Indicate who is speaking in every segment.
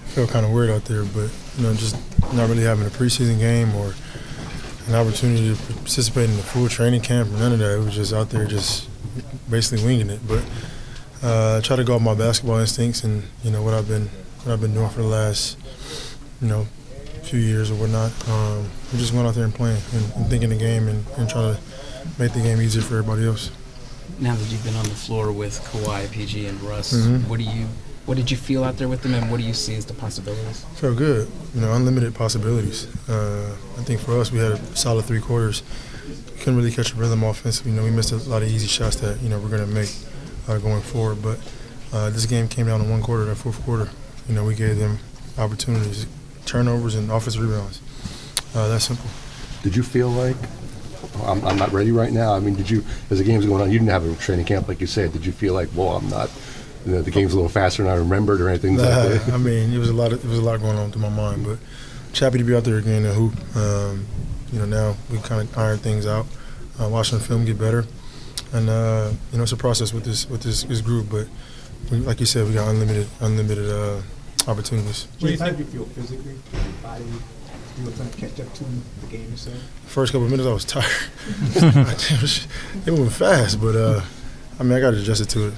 Speaker 1: felt kind of weird out there, but just not really having a preseason game or an opportunity to participate in the full training camp or none of that. It was just out there just basically winging it. But I try to go off my basketball instincts and what I've been doing for the last few years or whatnot. We're just going out there and playing and thinking the game and trying to make the game easier for everybody else.
Speaker 2: Now that you've been on the floor with Kawhi, PG, and Russ,
Speaker 1: Mm-hmm.
Speaker 2: what did you feel out there with them, and what do you see as the possibilities?
Speaker 1: Felt good. Unlimited possibilities. I think for us, we had a solid 3 quarters. Couldn't really catch a rhythm offensively. We missed a lot of easy shots that we're going to make going forward. But this game came down to 1 quarter, that 4th quarter. We gave them opportunities, turnovers, and offensive rebounds. That's simple.
Speaker 3: Did you feel like I'm not ready right now? I mean, did you, as the game's going on, you didn't have a training camp like you said. Did you feel like, well, I'm not? The game's a little faster than I remembered, or anything like that?
Speaker 1: I mean, it was a lot going on through my mind, but I'm happy to be out there again and hoop. Now we kind of iron things out, watching the film get better, and it's a process with this group. But like you said, we got unlimited opportunities.
Speaker 4: James, how did you feel physically? Your body, you were trying to catch up to the game itself?
Speaker 1: First couple of minutes, I was tired. It moving fast, but I got adjusted to it.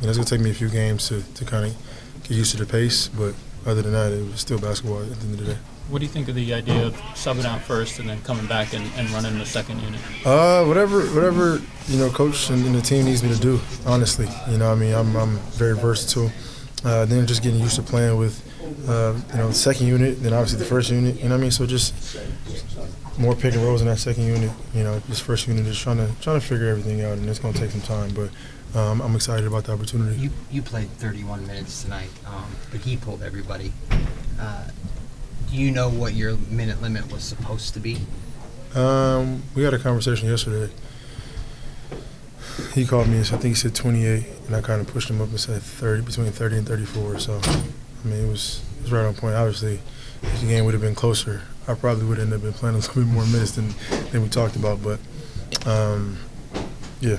Speaker 1: It's going to take me a few games to kind of get used to the pace, but other than that, it was still basketball at the end of the day.
Speaker 5: What do you think of the idea of subbing out first and then coming back and running the second unit?
Speaker 1: Whatever coach and the team needs me to do. Honestly, I'm very versatile. Then just getting used to playing with the second unit, then obviously the first unit. So just more pick and rolls in that second unit. This first unit is trying to figure everything out, and it's going to take some time, but. I'm excited about the opportunity.
Speaker 2: You played 31 minutes tonight, but he pulled everybody. Do you know what your minute limit was supposed to be?
Speaker 1: We had a conversation yesterday. He called me, I think he said 28, and I kind of pushed him up and said 30, between 30 and 34. So, it was right on point. Obviously, if the game would have been closer, I probably would have ended up playing a little bit more minutes than we talked about. But, yeah.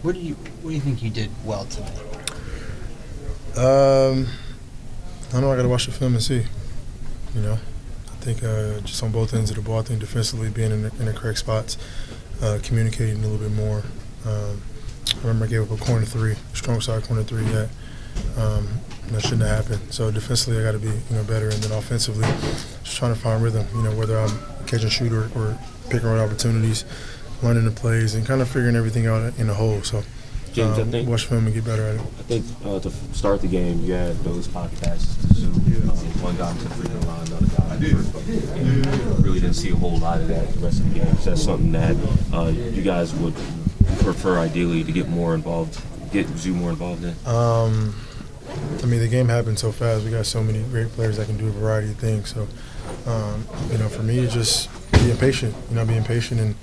Speaker 2: What do you think you did well tonight?
Speaker 1: I know I got to watch the film and see. I think just on both ends of the ball, I think defensively being in the correct spots, communicating a little bit more. I remember I gave up a corner 3, strong side corner 3 that shouldn't have happened. So defensively, I got to be better, and then offensively, just trying to find rhythm. Whether I'm catch and shoot or picking right opportunities. Learning the plays and kind of figuring everything out in a whole. So,
Speaker 6: James, I think
Speaker 1: watch film and get better at it.
Speaker 6: I think to start the game, you had those pocket passes to Zoo. One guy to the free throw line, another guy to the first bucket. And really didn't see a whole lot of that the rest of the game. So that's something that you guys would prefer ideally to get more involved, get Zoo more involved in.
Speaker 1: The game happened so fast. We got so many great players that can do a variety of things. So, for me, it's just being patient. Being patient and.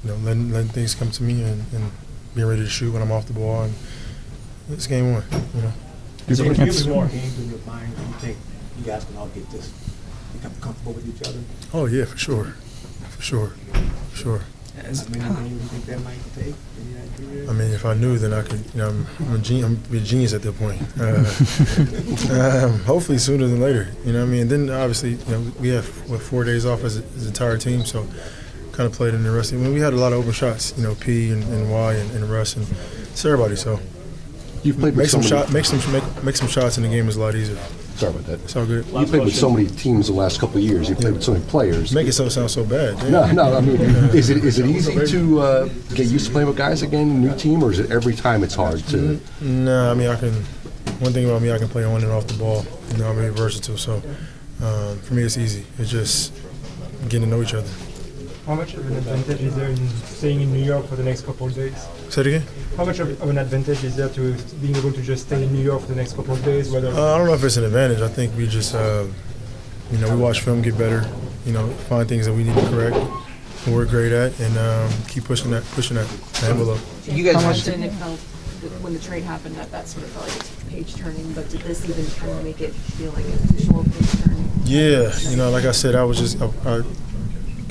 Speaker 1: Letting things come to me and being ready to shoot when I'm off the ball, and it's game 1.
Speaker 4: So if you have more games in your mind, do you think you guys can all get this, become comfortable with each other?
Speaker 1: Oh yeah, for sure.
Speaker 4: How many games do you think that might take?
Speaker 1: If I knew, then I could. I'm a genius at that point. Hopefully sooner than later. And then obviously, we have 4 days off as an entire team, so. Kind of played in the rest. We had a lot of open shots, P and Y and Russ and it's everybody. So
Speaker 3: You've played
Speaker 1: make
Speaker 3: with
Speaker 1: some
Speaker 3: somebody.
Speaker 1: make some shots in the game is a lot easier.
Speaker 3: Sorry about that.
Speaker 1: It's all good.
Speaker 3: You played with so many teams the last couple of years. You played with so many players.
Speaker 1: Make it sound so bad.
Speaker 3: No. Is it easy to get used to playing with guys again in a new team, or is it every time it's hard to?
Speaker 1: No, I can. One thing about me, I can play on and off the ball. I'm very versatile. So for me, it's easy. It's just getting to know each other.
Speaker 7: How much of an advantage is there in staying in New York for the next couple of days?
Speaker 1: Say it again?
Speaker 7: How much of an advantage is there to being able to just stay in New York for the next couple of days?
Speaker 1: I don't know if it's an advantage. I think we just, we watch film get better, find things that we need to correct, and we're great at, and keep pushing that envelope.
Speaker 8: You guys mentioned it felt when the trade happened that sort of felt like a page turning, but did this even kind of make it feel like an official page turning?
Speaker 1: Yeah, like I said,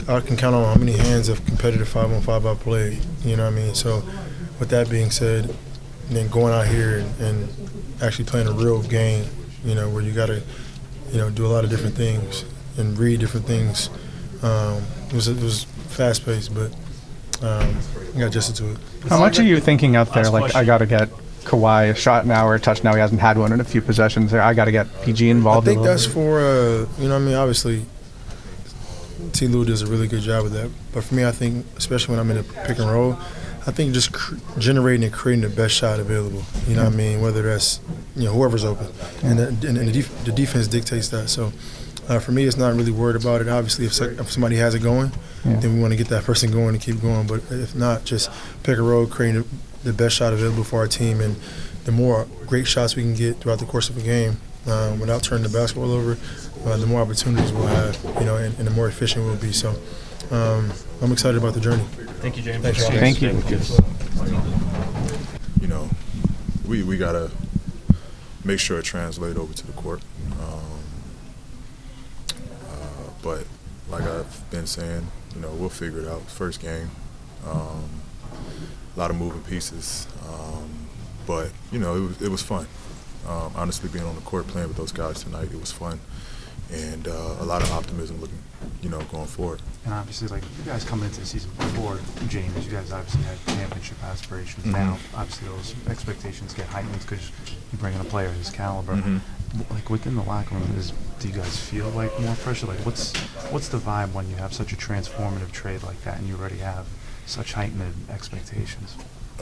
Speaker 1: I can count on how many hands of competitive 5-on-5 I played. So, with that being said, then going out here and actually playing a real game, where you got to, do a lot of different things and read different things. It was fast-paced, but I got adjusted to it.
Speaker 9: How much are you thinking out there, like, I got to get Kawhi a shot now or a touch now? He hasn't had one in a few possessions. I got to get PG involved.
Speaker 1: I think that's for, obviously, T. Lue does a really good job with that. But for me, I think, especially when I'm in a pick and roll, I think just generating and creating the best shot available. You know what I mean? Whether that's, whoever's open. And the defense dictates that. So for me, it's not really worried about it. Obviously, if somebody has it going, then we want to get that person going and keep going. But if not, just pick and roll, creating the best shot available for our team. And the more great shots we can get throughout the course of a game without turning the basketball over, the more opportunities we'll have, and the more efficient we'll be. So I'm excited about the journey.
Speaker 5: Thank you, James.
Speaker 9: Thank you.
Speaker 10: We got to make sure it translates over to the court. But like I've been saying, we'll figure it out. First game, a lot of moving pieces. But, it was fun. Honestly, being on the court playing with those guys tonight, it was fun. And a lot of optimism looking, going forward.
Speaker 11: And obviously, like, you guys coming into the season before, James, you guys obviously had championship aspirations.
Speaker 10: Mm-hmm.
Speaker 11: Now, obviously, those expectations get heightened because you bring in a player of his caliber.
Speaker 10: Mm-hmm.
Speaker 11: Like, within the locker room, do you guys feel like more pressure? Like, what's the vibe when you have such a transformative trade like that and you already have such heightened expectations?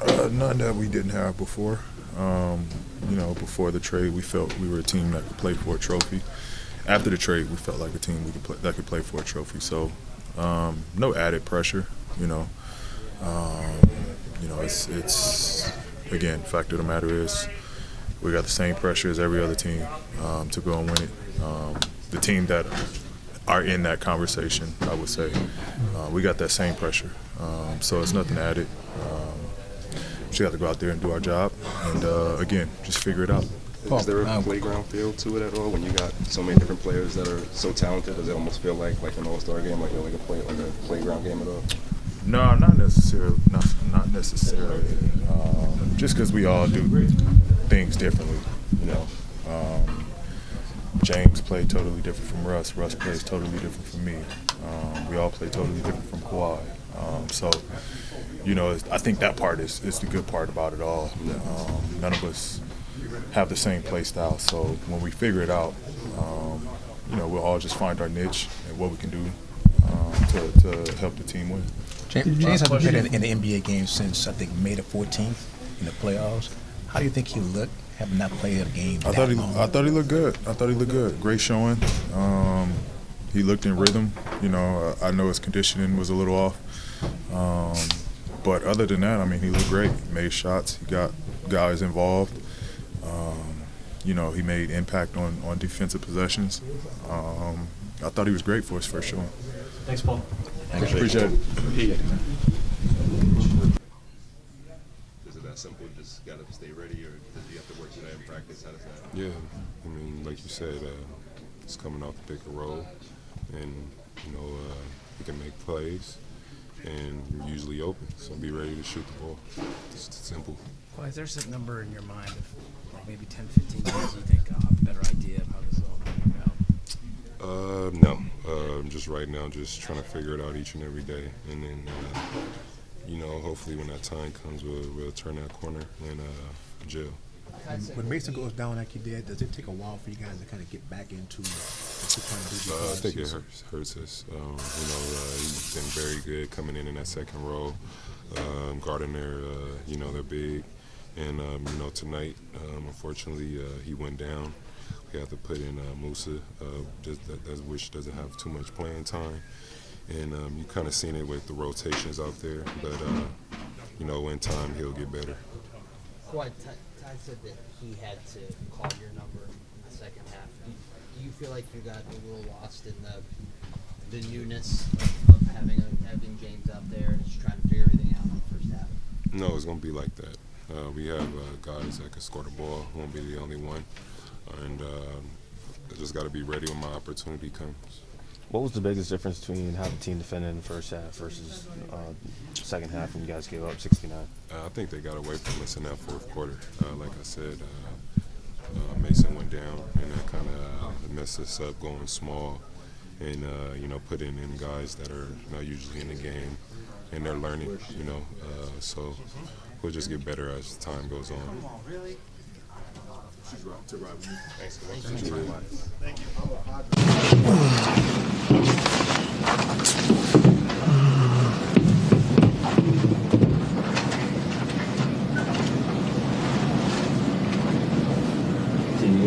Speaker 10: None that we didn't have before. Before the trade, we felt we were a team that could play for a trophy. After the trade, we felt like a team that could play for a trophy. So, no added pressure. It's again, fact of the matter is, we got the same pressure as every other team to go and win it. The team that are in that conversation, I would say, we got that same pressure. So it's nothing added. We just got to go out there and do our job, and again, just figure it out.
Speaker 12: Is there a playground feel to it at all when you got so many different players that are so talented? Does it almost feel like an all-star game, like a playground game at all?
Speaker 10: No, not necessarily. Not necessarily. Just because we all do things differently, James played totally different from Russ. Russ plays totally different from me. We all play totally different from Kawhi. I think that part is the good part about it all. None of us have the same play style, so when we figure it out, we'll all just find our niche and what we can do to help the team win.
Speaker 4: James hasn't played in the NBA game since, I think, May the 14th in the playoffs. How do you think he looked having not played a game
Speaker 10: I thought he looked good. Great showing. He looked in rhythm. I know his conditioning was a little off. But other than that, he looked great. He made shots. He got guys involved. He made impact on defensive possessions. I thought he was great for his first showing.
Speaker 5: Thanks, Paul.
Speaker 10: Appreciate it.
Speaker 12: Is it that simple? Just got to stay ready, or do you have to work tonight in practice? How does that?
Speaker 13: Yeah, like you said, it's coming off the pick and roll, and he can make plays, and we're usually open, so be ready to shoot the ball. It's simple.
Speaker 14: Well, is there some number in your mind of like maybe 10, 15 years you think I'll have a better idea of how this is all going to work out?
Speaker 13: No. Just right now, just trying to figure it out each and every day, and then hopefully when that time comes, we'll turn that corner and gel.
Speaker 4: When Mason goes down like he did, does it take a while for you guys to kind of get back into trying to do the
Speaker 13: I think it hurts us. He's been very good coming in that second row, guarding they're big. And, tonight, unfortunately, he went down. We have to put in Musa, which doesn't have too much playing time. And you kind of seen it with the rotations out there. But, in time, he'll get better.
Speaker 2: Kawhi, Ty said that he had to call your number in the second half. Do you feel like you got a little lost in the newness of having James out there and just trying to figure everything out in the first half?
Speaker 13: No, it's going to be like that. We have guys that can score the ball. Won't be the only one. And I just got to be ready when my opportunity comes.
Speaker 6: What was the biggest difference between how the team defended in the first half versus second half when you guys gave up 69?
Speaker 13: I think they got away from us in that fourth quarter. Like I said, Mason went down, and that kind of messed us up going small, and putting in guys that are not usually in the game, and they're learning. So we'll just get better as time goes on.
Speaker 6: Do you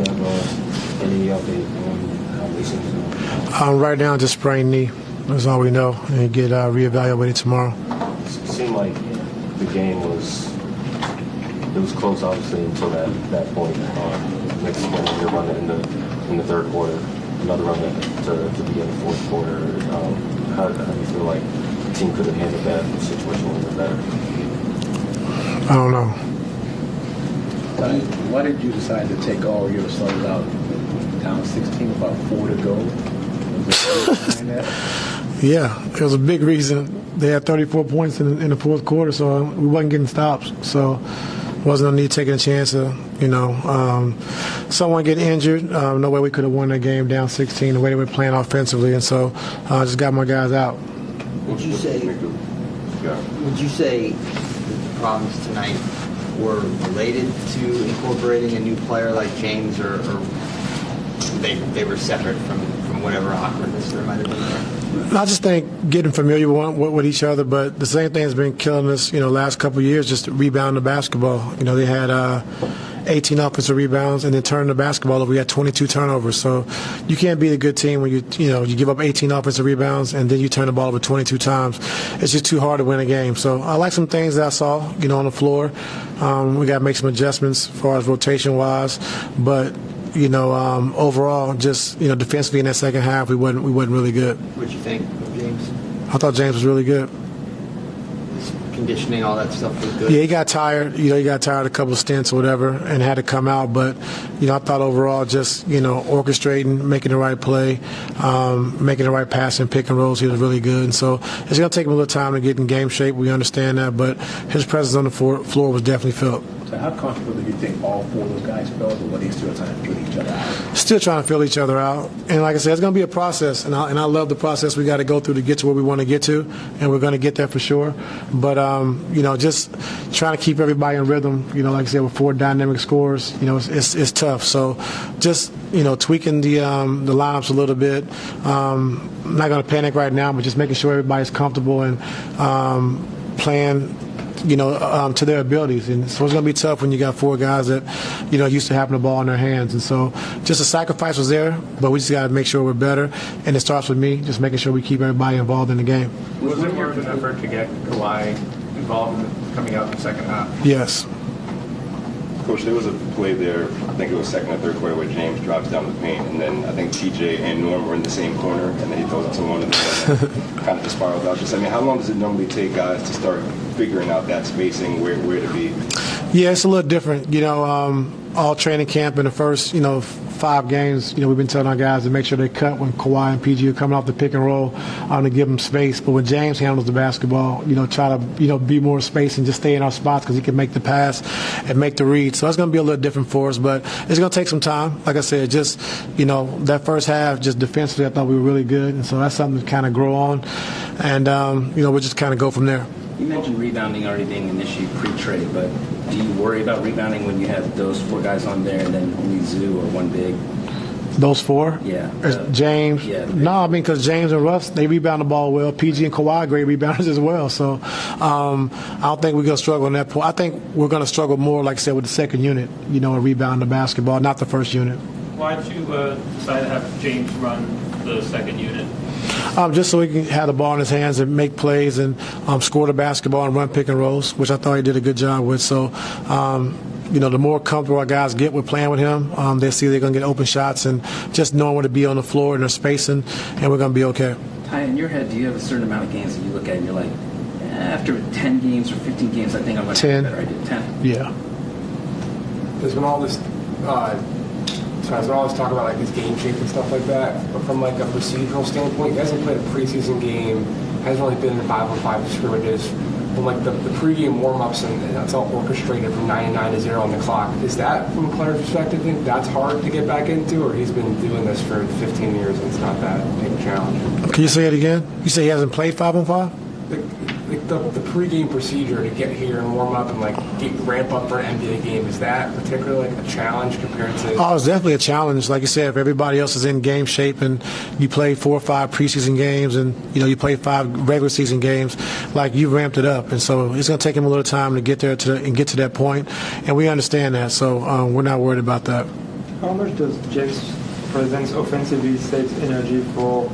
Speaker 6: have any update on how Mason's doing?
Speaker 15: Right now, just sprained knee. That's all we know, and get reevaluated tomorrow.
Speaker 6: It seemed like the game was close, obviously, until that point. Next point, you're running in the third quarter, another run to begin the fourth quarter. How do you feel like the team could have handled that situation a little bit better?
Speaker 15: I don't know.
Speaker 4: Why did you decide to take all your starters out down 16, about 4 to go? Was there that?
Speaker 15: Yeah, it was a big reason. They had 34 points in the fourth quarter, so we wasn't getting stops. So wasn't no need taking a chance of, someone getting injured. No way we could have won that game down 16 the way they were playing offensively, and so I just got my guys out.
Speaker 2: Would you say the problems tonight were related to incorporating a new player like James, or they were separate from whatever awkwardness there might have been there?
Speaker 15: I just think getting familiar with each other, but the same thing has been killing us, last couple of years, just rebounding the basketball. They had 18 offensive rebounds and then turning the basketball over. We had 22 turnovers. So you can't be a good team when you give up 18 offensive rebounds and then you turn the ball over 22 times. It's just too hard to win a game. So I like some things that I saw, on the floor. We got to make some adjustments as far as rotation-wise, but overall, just defensively in that second half, we wasn't really good.
Speaker 2: What'd you think of James?
Speaker 15: I thought James was really good.
Speaker 2: His conditioning, all that stuff was good.
Speaker 15: Yeah, he got tired. He got tired a couple of stints or whatever, and had to come out. But I thought overall, just orchestrating, making the right play, making the right pass and pick and rolls, he was really good. And so it's going to take him a little time to get in game shape. We understand that, but his presence on the floor was definitely felt.
Speaker 4: So how comfortable do you think all 4 of those guys felt, or are they still trying to feel each other out?
Speaker 15: Still trying to feel each other out. And like I said, it's going to be a process, and I love the process we got to go through to get to where we want to get to, and we're going to get there for sure. But, just trying to keep everybody in rhythm, like I said, with 4 dynamic scores, it's tough. So just, tweaking the lineups a little bit. I'm not going to panic right now, but just making sure everybody's comfortable and playing to their abilities. And so it's going to be tough when you got 4 guys that, used to having the ball in their hands. And so just the sacrifice was there, but we just got to make sure we're better. And it starts with me, just making sure we keep everybody involved in the game.
Speaker 7: Was it worth an effort to get Kawhi involved in coming out in the second half?
Speaker 15: Yes.
Speaker 12: Coach, there was a play there, I think it was second or third quarter, where James drops down the paint, and then I think TJ and Norm were in the same corner, and then he throws it to one of them, and kind of just spirals out. How long does it normally take guys to start figuring out that spacing, where to be?
Speaker 15: Yeah, it's a little different. All training camp in the first, 5 games, we've been telling our guys to make sure they cut when Kawhi and PG are coming off the pick and roll to give them space. But when James handles the basketball, try to, be more space and just stay in our spots because he can make the pass and make the read. So it's going to be a little different for us, but it's going to take some time. Like I said, just, that first half, just defensively, I thought we were really good. And so that's something to kind of grow on. And, we'll just kind of go from there.
Speaker 14: You mentioned rebounding already being an issue pre-trade, but do you worry about rebounding when you have those 4 guys on there and then only Zoo or one big?
Speaker 15: Those 4?
Speaker 14: Yeah.
Speaker 15: James?
Speaker 14: Yeah.
Speaker 15: No, because James and Russ, they rebound the ball well. PG and Kawhi are great rebounders as well. So I don't think we're going to struggle on that point. I think we're going to struggle more, like I said, with the second unit, rebound the basketball, not the first unit.
Speaker 5: Why did you decide to have James run the second unit?
Speaker 15: Just so he can have the ball in his hands and make plays and score the basketball and run pick and rolls, which I thought he did a good job with. So, the more comfortable our guys get with playing with him, they see they're going to get open shots and just knowing where to be on the floor and their spacing, and we're going to be okay.
Speaker 14: Ty, in your head, do you have a certain amount of games that you look at and you're like, after 10 games or 15 games, I think I'm going to have a better idea? 10?
Speaker 15: Yeah.
Speaker 7: There's been all this there's all this talk about like his game shape and stuff like that, but from like a procedural standpoint, he hasn't played a preseason game, hasn't really been in 5-on-5 scrimmages. when like the pregame warm-ups and that's all orchestrated from 99 to 0 on the clock. Is that, from a player's perspective, think that's hard to get back into, or he's been doing this for 15 years and it's not that big a challenge?
Speaker 15: Can you say it again? You say he hasn't played 5-on-5?
Speaker 7: The pregame procedure to get here and warm up and like ramp up for an NBA game, is that particularly like a challenge compared to?
Speaker 15: Oh, it's definitely a challenge. Like you said, if everybody else is in game shape and you play 4 or 5 preseason games and you play 5 regular season games, like you ramped it up, and so it's going to take him a little time to get there and get to that point, and we understand that. So we're not worried about that.
Speaker 16: How much does James' presence offensively save energy for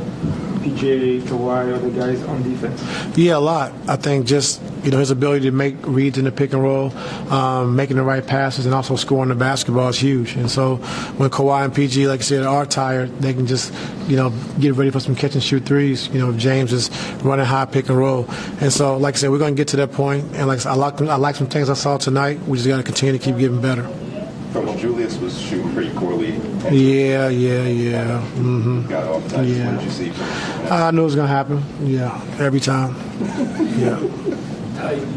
Speaker 16: PJ, Kawhi, or the guys on defense?
Speaker 15: Yeah, a lot. I think just his ability to make reads in the pick and roll, making the right passes, and also scoring the basketball is huge. And so when Kawhi and PG, like I said, are tired, they can just get ready for some catch and shoot threes. If James is running high pick and roll. And so, like I said, we're going to get to that point. And like I like some things I saw tonight. We just got to continue to keep getting better.
Speaker 12: Well, Julius was shooting pretty poorly.
Speaker 15: Yeah. Mm-hmm.
Speaker 12: Got off that.
Speaker 15: Yeah.
Speaker 12: What did you see from him?
Speaker 15: I knew it was going to happen. Yeah, every time. Yeah.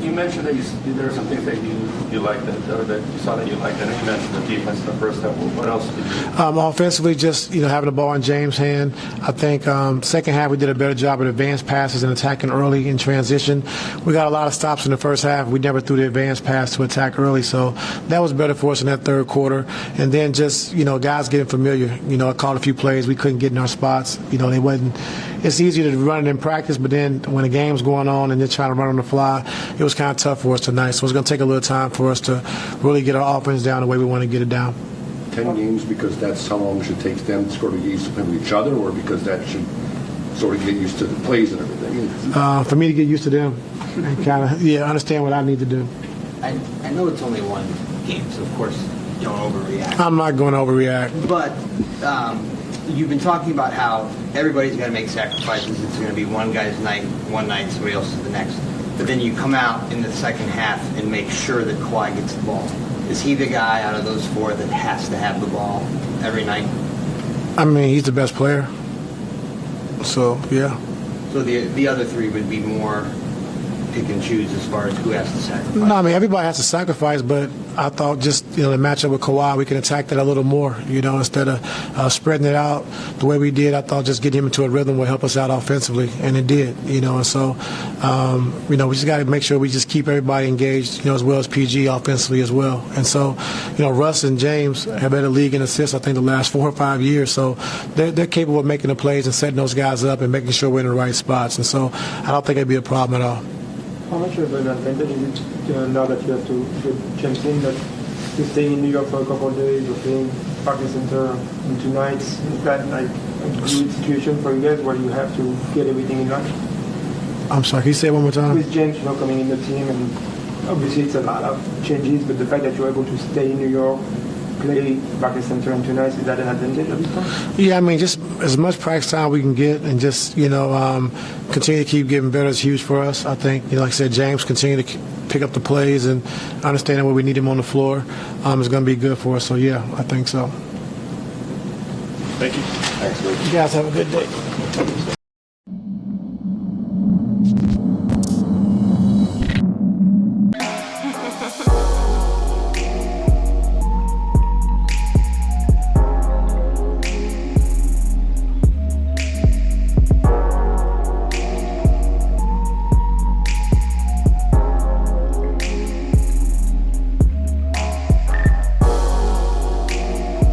Speaker 17: You mentioned that there are some things that you liked that you saw that you liked. I know you mentioned the defense in the first half. What else did you?
Speaker 15: Offensively, just having the ball in James' hand. I think second half we did a better job at advanced passes and attacking early in transition. We got a lot of stops in the first half. We never threw the advanced pass to attack early, so that was better for us in that third quarter. And then just guys getting familiar. I called a few plays we couldn't get in our spots. They wasn't. It's easier to run it in practice, but then when the game's going on and they're trying to run on the fly, it was kind of tough for us tonight. So it's going to take a little time for us to really get our offense down the way we want to get it down.
Speaker 3: 10 games because that's how long it should take them to sort of get used to playing with each other, or because that should sort of get used to the plays and everything?
Speaker 15: For me to get used to them and kind of, understand what I need to do.
Speaker 2: I know it's only one game, so of course don't overreact.
Speaker 15: I'm not going to overreact.
Speaker 2: But you've been talking about how everybody's got to make sacrifices. It's going to be one guy's night, one night, somebody else is the next. But then you come out in the second half and make sure that Kawhi gets the ball. Is he the guy out of those 4 that has to have the ball every night?
Speaker 15: I mean, he's the best player. So, yeah.
Speaker 2: So the other 3 would be more pick and choose as far as who has to sacrifice?
Speaker 15: No, I mean, everybody has to sacrifice, but I thought just, the matchup with Kawhi, we can attack that a little more, instead of spreading it out the way we did. I thought just getting him into a rhythm would help us out offensively, and it did, and so, we just got to make sure we just keep everybody engaged, as well as PG offensively as well. And so, Russ and James have led the league in assists, I think, the last 4 or 5 years, so they're capable of making the plays and setting those guys up and making sure we're in the right spots, and so I don't think it'd be a problem at all.
Speaker 16: How much of an advantage is it now that you have to get James in, that you're staying in New York for a couple of days, you're playing Barclays Center in 2 nights? Is that like a good situation for you guys where you have to get everything in line?
Speaker 15: I'm sorry, can you say it one more time?
Speaker 16: With James, coming in the team, and obviously it's a lot of changes, but the fact that you're able to stay in New York, play Barclays Center in 2 nights, is that an advantage at this point?
Speaker 15: Yeah, I mean, just as much practice time we can get and just, continue to keep getting better is huge for us. I think, like I said, James continue to pick up the plays and understanding where we need him on the floor is going to be good for us. So, yeah, I think so.
Speaker 10: Thank you.
Speaker 15: Thanks, you guys have a good day.